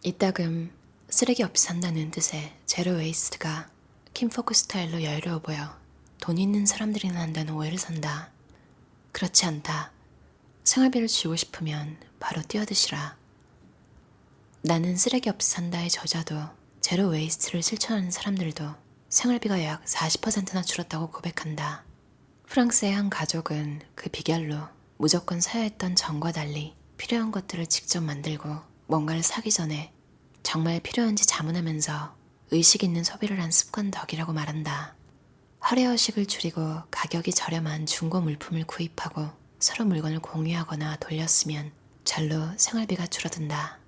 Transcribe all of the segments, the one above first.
이따금 쓰레기 없이 산다는 뜻의 제로 웨이스트가 킴포크 스타일로 여유로워 보여 돈 있는 사람들이나 한다는 오해를 산다. 그렇지 않다. 생활비를 주고 싶으면 바로 뛰어드시라. 나는 쓰레기 없이 산다의 저자도 제로 웨이스트를 실천하는 사람들도 생활비가 약 40%나 줄었다고 고백한다. 프랑스의 한 가족은 그 비결로 무조건 사야 했던 전과 달리 필요한 것들을 직접 만들고 뭔가를 사기 전에 정말 필요한지 자문하면서 의식 있는 소비를 한 습관 덕이라고 말한다. 허례허식을 줄이고 가격이 저렴한 중고 물품을 구입하고 서로 물건을 공유하거나 돌렸으면 절로 생활비가 줄어든다.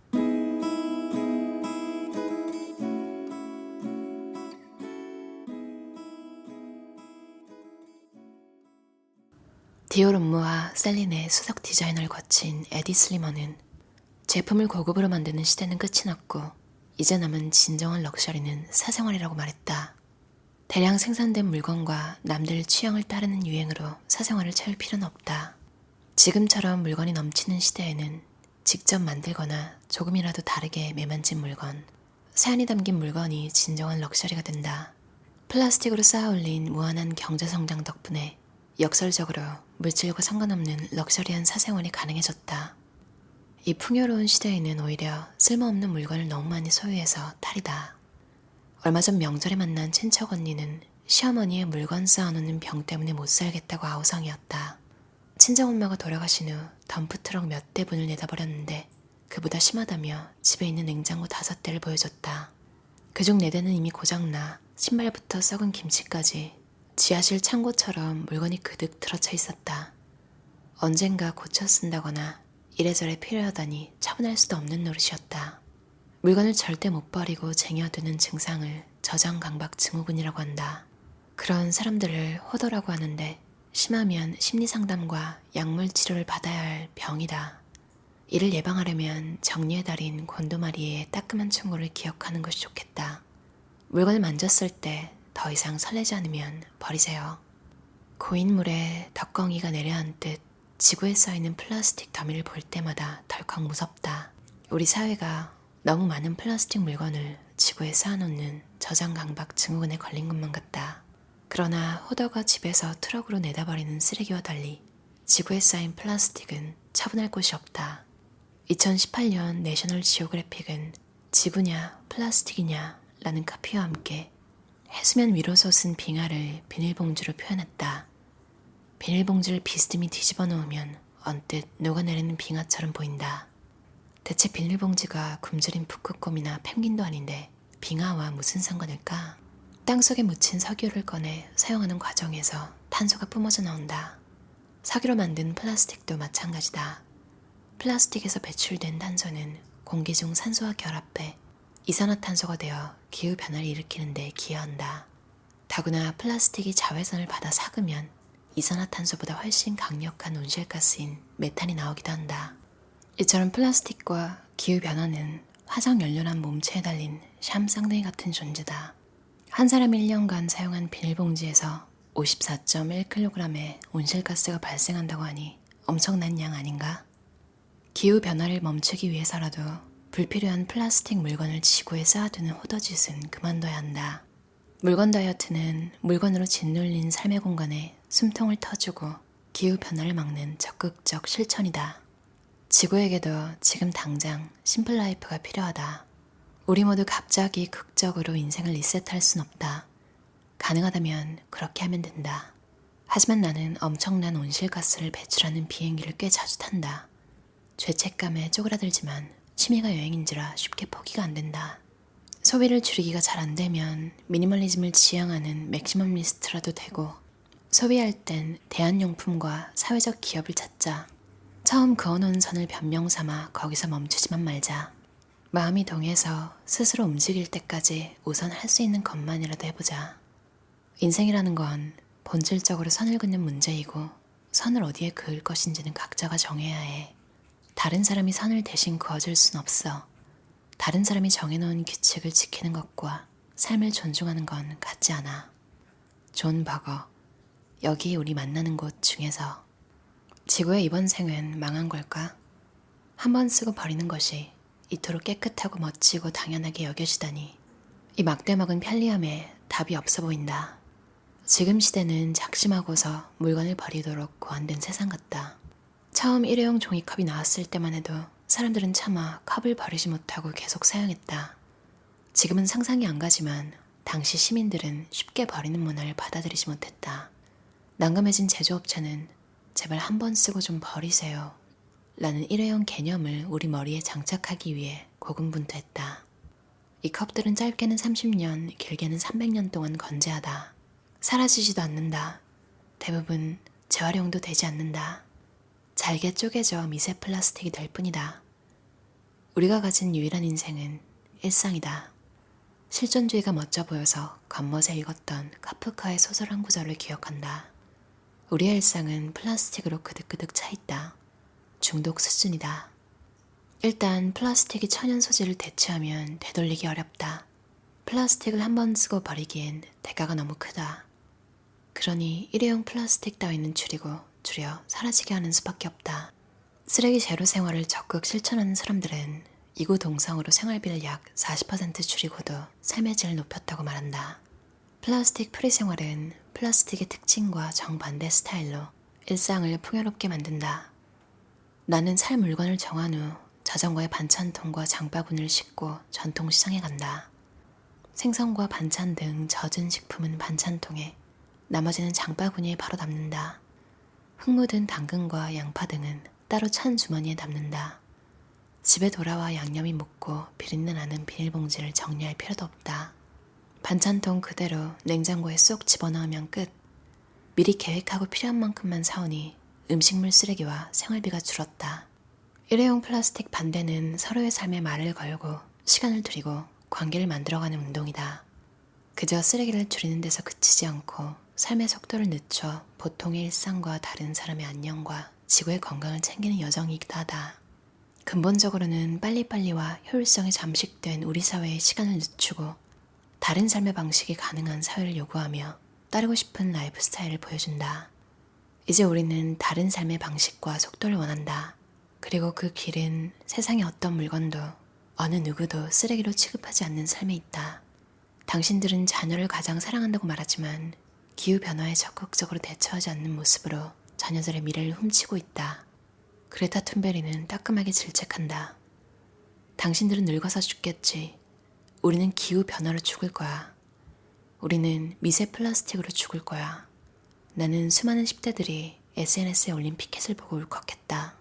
디올 옴무와 셀린의 수석 디자이너를 거친 에디 슬리머는 제품을 고급으로 만드는 시대는 끝이 났고 이제 남은 진정한 럭셔리는 사생활이라고 말했다. 대량 생산된 물건과 남들 취향을 따르는 유행으로 사생활을 채울 필요는 없다. 지금처럼 물건이 넘치는 시대에는 직접 만들거나 조금이라도 다르게 매만진 물건, 사연이 담긴 물건이 진정한 럭셔리가 된다. 플라스틱으로 쌓아올린 무한한 경제성장 덕분에 역설적으로 물질과 상관없는 럭셔리한 사생활이 가능해졌다. 이 풍요로운 시대에는 오히려 쓸모없는 물건을 너무 많이 소유해서 탈이다. 얼마 전 명절에 만난 친척 언니는 시어머니의 물건 쌓아놓는 병 때문에 못 살겠다고 아우성이었다. 친정엄마가 돌아가신 후 덤프트럭 몇 대분을 내다버렸는데 그보다 심하다며 집에 있는 냉장고 5대를 보여줬다. 그중 4대는 이미 고장나 신발부터 썩은 김치까지 지하실 창고처럼 물건이 그득 들어차 있었다. 언젠가 고쳐 쓴다거나 이래저래 필요하다니 처분할 수도 없는 노릇이었다. 물건을 절대 못 버리고 쟁여두는 증상을 저장강박 증후군이라고 한다. 그런 사람들을 호도라고 하는데 심하면 심리상담과 약물 치료를 받아야 할 병이다. 이를 예방하려면 정리의 달인 곤도마리의 따끔한 충고를 기억하는 것이 좋겠다. 물건을 만졌을 때 더 이상 설레지 않으면 버리세요. 고인물에 덕광이가 내려앉듯 지구에 쌓이는 플라스틱 더미를 볼 때마다 덜컥 무섭다. 우리 사회가 너무 많은 플라스틱 물건을 지구에 쌓아놓는 저장강박 증후군에 걸린 것만 같다. 그러나 호더가 집에서 트럭으로 내다버리는 쓰레기와 달리 지구에 쌓인 플라스틱은 처분할 곳이 없다. 2018년 내셔널 지오그래픽은 지구냐 플라스틱이냐 라는 카피와 함께 해수면 위로 솟은 빙하를 비닐봉지로 표현했다. 비닐봉지를 비스듬히 뒤집어 놓으면 언뜻 녹아내리는 빙하처럼 보인다. 대체 비닐봉지가 굶주린 북극곰이나 펭귄도 아닌데 빙하와 무슨 상관일까? 땅속에 묻힌 석유를 꺼내 사용하는 과정에서 탄소가 뿜어져 나온다. 석유로 만든 플라스틱도 마찬가지다. 플라스틱에서 배출된 탄소는 공기 중 산소와 결합해 이산화탄소가 되어 기후변화를 일으키는 데 기여한다. 더구나 플라스틱이 자외선을 받아 삭으면 이산화탄소보다 훨씬 강력한 온실가스인 메탄이 나오기도 한다. 이처럼 플라스틱과 기후변화는 화석연료란 몸체에 달린 샴 쌍둥이 같은 존재다. 한 사람이 1년간 사용한 비닐봉지에서 54.1kg의 온실가스가 발생한다고 하니 엄청난 양 아닌가? 기후변화를 멈추기 위해서라도 불필요한 플라스틱 물건을 지구에 쌓아두는 호더짓은 그만둬야 한다. 물건 다이어트는 물건으로 짓눌린 삶의 공간에 숨통을 터주고 기후변화를 막는 적극적 실천이다. 지구에게도 지금 당장 심플라이프가 필요하다. 우리 모두 갑자기 극적으로 인생을 리셋할 순 없다. 가능하다면 그렇게 하면 된다. 하지만 나는 엄청난 온실가스를 배출하는 비행기를 꽤 자주 탄다. 죄책감에 쪼그라들지만 취미가 여행인지라 쉽게 포기가 안 된다. 소비를 줄이기가 잘 안 되면 미니멀리즘을 지향하는 맥시멀리스트라도 되고 소비할 땐 대한용품과 사회적 기업을 찾자. 처음 그어놓은 선을 변명 삼아 거기서 멈추지만 말자. 마음이 동해서 스스로 움직일 때까지 우선 할 수 있는 것만이라도 해보자. 인생이라는 건 본질적으로 선을 긋는 문제이고 선을 어디에 그을 것인지는 각자가 정해야 해. 다른 사람이 선을 대신 그어줄 순 없어. 다른 사람이 정해놓은 규칙을 지키는 것과 삶을 존중하는 건 같지 않아. 존 버거. 여기 우리 만나는 곳 중에서. 지구의 이번 생은 망한 걸까? 한 번 쓰고 버리는 것이 이토록 깨끗하고 멋지고 당연하게 여겨지다니. 이 막대먹은 편리함에 답이 없어 보인다. 지금 시대는 작심하고서 물건을 버리도록 고안된 세상 같다. 처음 일회용 종이컵이 나왔을 때만 해도 사람들은 차마 컵을 버리지 못하고 계속 사용했다. 지금은 상상이 안 가지만 당시 시민들은 쉽게 버리는 문화를 받아들이지 못했다. 난감해진 제조업체는 제발 한 번 쓰고 좀 버리세요 라는 일회용 개념을 우리 머리에 장착하기 위해 고군분투했다. 이 컵들은 짧게는 30년, 길게는 300년 동안 건재하다. 사라지지도 않는다. 대부분 재활용도 되지 않는다. 잘게 쪼개져 미세 플라스틱이 될 뿐이다. 우리가 가진 유일한 인생은 일상이다. 실존주의가 멋져 보여서 겉멋에 읽었던 카프카의 소설 한 구절을 기억한다. 우리의 일상은 플라스틱으로 그득그득 차있다. 중독 수준이다. 일단 플라스틱이 천연 소재를 대체하면 되돌리기 어렵다. 플라스틱을 한 번 쓰고 버리기엔 대가가 너무 크다. 그러니 일회용 플라스틱 따위는 줄여 사라지게 하는 수밖에 없다. 쓰레기 제로 생활을 적극 실천하는 사람들은 이구동성으로 생활비를 약 40% 줄이고도 삶의 질을 높였다고 말한다. 플라스틱 프리 생활은 플라스틱의 특징과 정반대 스타일로 일상을 풍요롭게 만든다. 나는 살 물건을 정한 후 자전거에 반찬통과 장바구니를 싣고 전통시장에 간다. 생선과 반찬 등 젖은 식품은 반찬통에, 나머지는 장바구니에 바로 담는다. 흙 묻은 당근과 양파 등은 따로 찬 주머니에 담는다. 집에 돌아와 양념이 묻고 비린내 나는 비닐봉지를 정리할 필요도 없다. 반찬통 그대로 냉장고에 쏙 집어넣으면 끝. 미리 계획하고 필요한 만큼만 사오니 음식물 쓰레기와 생활비가 줄었다. 일회용 플라스틱 반대는 서로의 삶에 말을 걸고 시간을 들이고 관계를 만들어가는 운동이다. 그저 쓰레기를 줄이는 데서 그치지 않고 삶의 속도를 늦춰 보통의 일상과 다른 사람의 안녕과 지구의 건강을 챙기는 여정이기도 하다. 근본적으로는 빨리빨리와 효율성에 잠식된 우리 사회의 시간을 늦추고 다른 삶의 방식이 가능한 사회를 요구하며 따르고 싶은 라이프 스타일을 보여준다. 이제 우리는 다른 삶의 방식과 속도를 원한다. 그리고 그 길은 세상의 어떤 물건도 어느 누구도 쓰레기로 취급하지 않는 삶에 있다. 당신들은 자녀를 가장 사랑한다고 말하지만 기후변화에 적극적으로 대처하지 않는 모습으로 자녀들의 미래를 훔치고 있다. 그레타 툰베리는 따끔하게 질책한다. 당신들은 늙어서 죽겠지. 우리는 기후변화로 죽을 거야. 우리는 미세 플라스틱으로 죽을 거야. 나는 수많은 10대들이 SNS에 올린 피켓을 보고 울컥했다.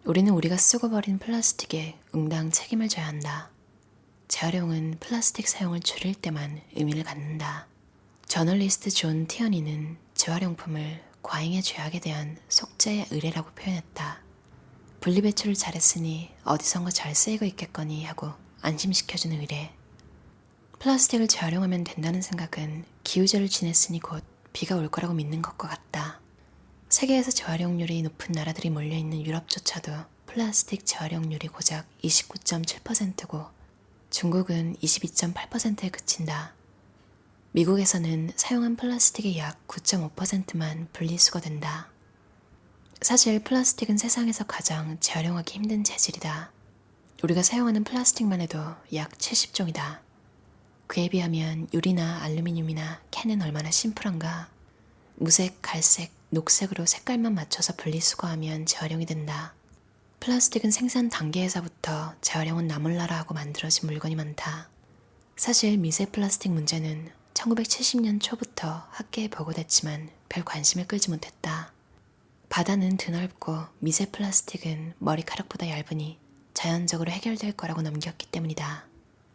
우리는 우리가 쓰고 버린 플라스틱에 응당 책임을 져야 한다. 재활용은 플라스틱 사용을 줄일 때만 의미를 갖는다. 저널리스트 존 티어니는 재활용품을 과잉의 죄악에 대한 속죄의 의례라고 표현했다. 분리배출을 잘했으니 어디선가 잘 쓰이고 있겠거니 하고 안심시켜주는 의례. 플라스틱을 재활용하면 된다는 생각은 기우제를 지냈으니 곧 비가 올 거라고 믿는 것과 같다. 세계에서 재활용률이 높은 나라들이 몰려있는 유럽조차도 플라스틱 재활용률이 고작 29.7%고 중국은 22.8%에 그친다. 미국에서는 사용한 플라스틱의 약 9.5%만 분리수거된다. 사실 플라스틱은 세상에서 가장 재활용하기 힘든 재질이다. 우리가 사용하는 플라스틱만 해도 약 70종이다. 그에 비하면 유리나 알루미늄이나 캔은 얼마나 심플한가. 무색, 갈색, 녹색으로 색깔만 맞춰서 분리수거하면 재활용이 된다. 플라스틱은 생산 단계에서부터 재활용은 나몰라라 하고 만들어진 물건이 많다. 사실 미세 플라스틱 문제는 1970년 초부터 학계에 보고됐지만 별 관심을 끌지 못했다. 바다는 드넓고 미세 플라스틱은 머리카락보다 얇으니 자연적으로 해결될 거라고 넘겼기 때문이다.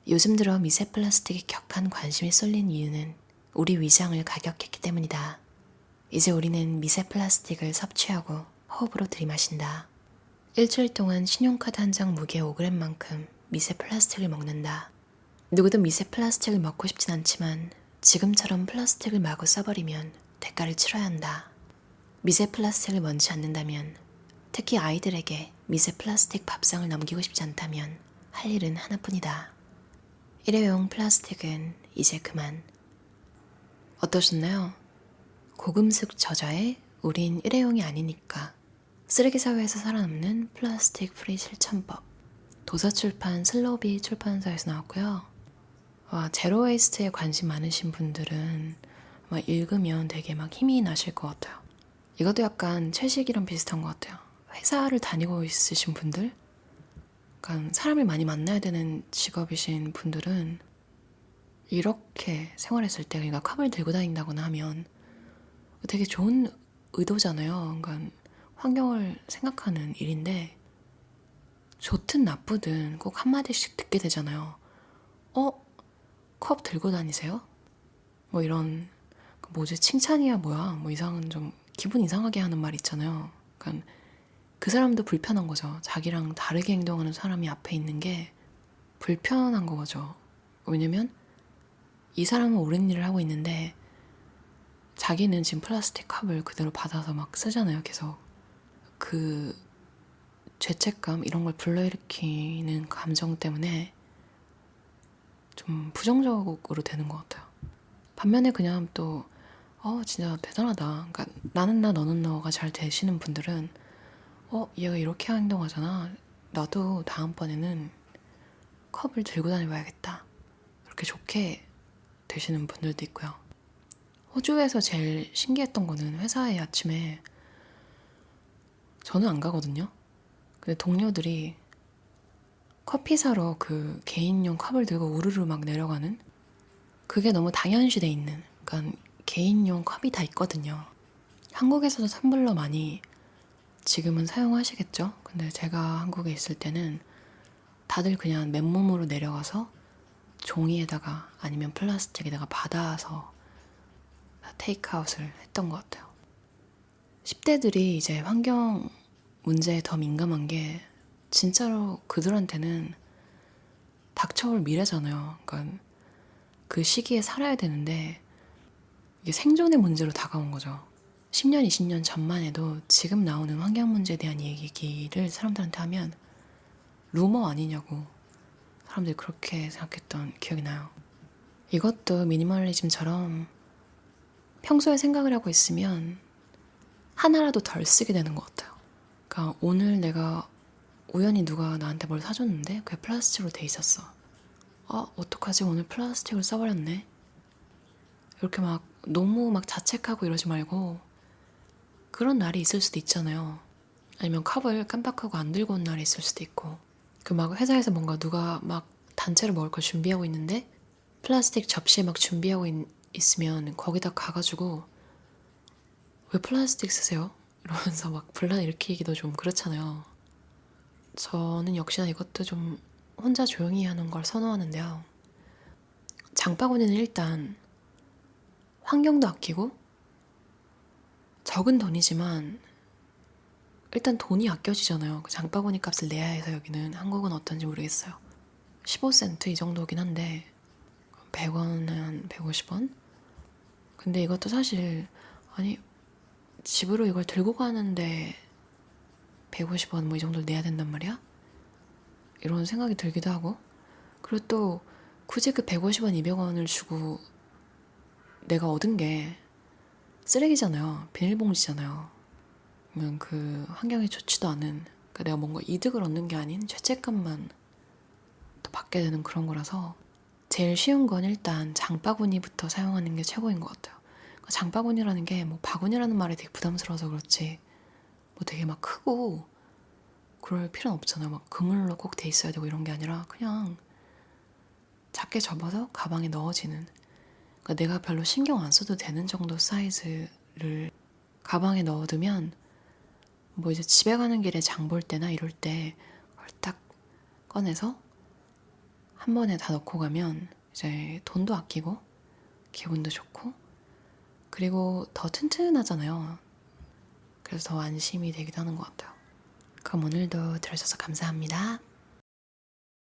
요즘 들어 미세 플라스틱에 격한 관심이 쏠린 이유는 우리 위장을 가격했기 때문이다. 이제 우리는 미세 플라스틱을 섭취하고 호흡으로 들이마신다. 일주일 동안 신용카드 한 장 무게 5g만큼 미세 플라스틱을 먹는다. 누구도 미세 플라스틱을 먹고 싶진 않지만 지금처럼 플라스틱을 마구 써버리면 대가를 치러야 한다. 미세 플라스틱을 원치 않는다면, 특히 아이들에게 미세 플라스틱 밥상을 넘기고 싶지 않다면 할 일은 하나뿐이다. 일회용 플라스틱은 이제 그만. 어떠셨나요? 고금속 저자의 우린 일회용이 아니니까 쓰레기 사회에서 살아남는 플라스틱 프리 실천법. 도서출판 슬로비 출판사에서 나왔고요. 제로 웨이스트에 관심 많으신 분들은 아마 읽으면 되게 막 힘이 나실 것 같아요. 이것도 약간 채식이랑 비슷한 것 같아요. 회사를 다니고 있으신 분들, 약간 사람을 많이 만나야 되는 직업이신 분들은 이렇게 생활했을 때, 그러니까 컵을 들고 다닌다거나 하면 되게 좋은 의도잖아요. 그러니까 환경을 생각하는 일인데 좋든 나쁘든 꼭 한마디씩 듣게 되잖아요. 컵 들고 다니세요? 뭐 이런, 뭐지, 칭찬이야 뭐야, 뭐 이상한, 좀 기분 이상하게 하는 말 있잖아요. 그러니까 그 사람도 불편한 거죠. 자기랑 다르게 행동하는 사람이 앞에 있는 게 불편한 거죠. 왜냐면 이 사람은 옳은 일을 하고 있는데 자기는 지금 플라스틱 컵을 그대로 받아서 막 쓰잖아요, 계속. 그 죄책감, 이런 걸 불러일으키는 감정 때문에 좀 부정적으로 되는 것 같아요. 반면에 그냥 또 진짜 대단하다. 그러니까 나는 나 너는 너가 잘 되시는 분들은 얘가 이렇게 행동하잖아. 나도 다음번에는 컵을 들고 다녀봐야겠다. 그렇게 좋게 되시는 분들도 있고요. 호주에서 제일 신기했던 거는 회사에 아침에 저는 안 가거든요. 근데 동료들이 커피 사러 그 개인용 컵을 들고 우르르 막 내려가는, 그게 너무 당연시돼 있는, 그러니까 개인용 컵이 다 있거든요. 한국에서도 텀블러 많이 지금은 사용하시겠죠? 근데 제가 한국에 있을 때는 다들 그냥 맨몸으로 내려가서 종이에다가 아니면 플라스틱에다가 받아서 테이크아웃을 했던 것 같아요. 10대들이 이제 환경 문제에 더 민감한 게 진짜로 그들한테는 닥쳐올 미래잖아요. 그러니까 그 시기에 살아야 되는데 이게 생존의 문제로 다가온 거죠. 10년, 20년 전만 해도 지금 나오는 환경 문제에 대한 얘기를 사람들한테 하면 루머 아니냐고 사람들이 그렇게 생각했던 기억이 나요. 이것도 미니멀리즘처럼 평소에 생각을 하고 있으면 하나라도 덜 쓰게 되는 것 같아요. 그러니까 오늘 내가 우연히 누가 나한테 뭘 사줬는데 그게 플라스틱으로 돼 있었어. 어떡하지? 오늘 플라스틱을 써버렸네. 이렇게 막 너무 막 자책하고 이러지 말고 그런 날이 있을 수도 있잖아요. 아니면 컵을 깜빡하고 안 들고 온 날이 있을 수도 있고, 그 막 회사에서 뭔가 누가 막 단체로 먹을 걸 준비하고 있는데 플라스틱 접시에 막 준비하고 있으면 거기다 가가지고 왜 플라스틱 쓰세요? 이러면서 막 분란 일으키기도 좀 그렇잖아요. 저는 역시나 이것도 좀 혼자 조용히 하는 걸 선호하는데요. 장바구니는 일단 환경도 아끼고 적은 돈이지만 일단 돈이 아껴지잖아요. 그 장바구니 값을 내야 해서. 여기는 한국은 어떤지 모르겠어요. 15센트 이 정도긴 한데 100원, 한 150원? 근데 이것도 사실 아니 집으로 이걸 들고 가는데 150원 뭐 이 정도 내야 된단 말이야? 이런 생각이 들기도 하고, 그리고 또 굳이 그 150원, 200원을 주고 내가 얻은 게 쓰레기잖아요. 비닐봉지잖아요. 그러면 그 환경에 좋지도 않은, 그러니까 내가 뭔가 이득을 얻는 게 아닌 죄책감만 더 받게 되는 그런 거라서 제일 쉬운 건 일단 장바구니부터 사용하는 게 최고인 것 같아요. 그러니까 장바구니라는 게 뭐 바구니라는 말이 되게 부담스러워서 그렇지 뭐 되게 막 크고 그럴 필요는 없잖아요. 막 그물로 꼭 돼 있어야 되고 이런 게 아니라 그냥 작게 접어서 가방에 넣어지는, 그러니까 내가 별로 신경 안 써도 되는 정도 사이즈를 가방에 넣어두면 뭐 이제 집에 가는 길에 장 볼 때나 이럴 때 딱 꺼내서 한 번에 다 넣고 가면 이제 돈도 아끼고 기분도 좋고 그리고 더 튼튼하잖아요. 그래서 더 안심이 되기도 하는 것 같아요. 그럼 오늘도 들어주셔서 감사합니다.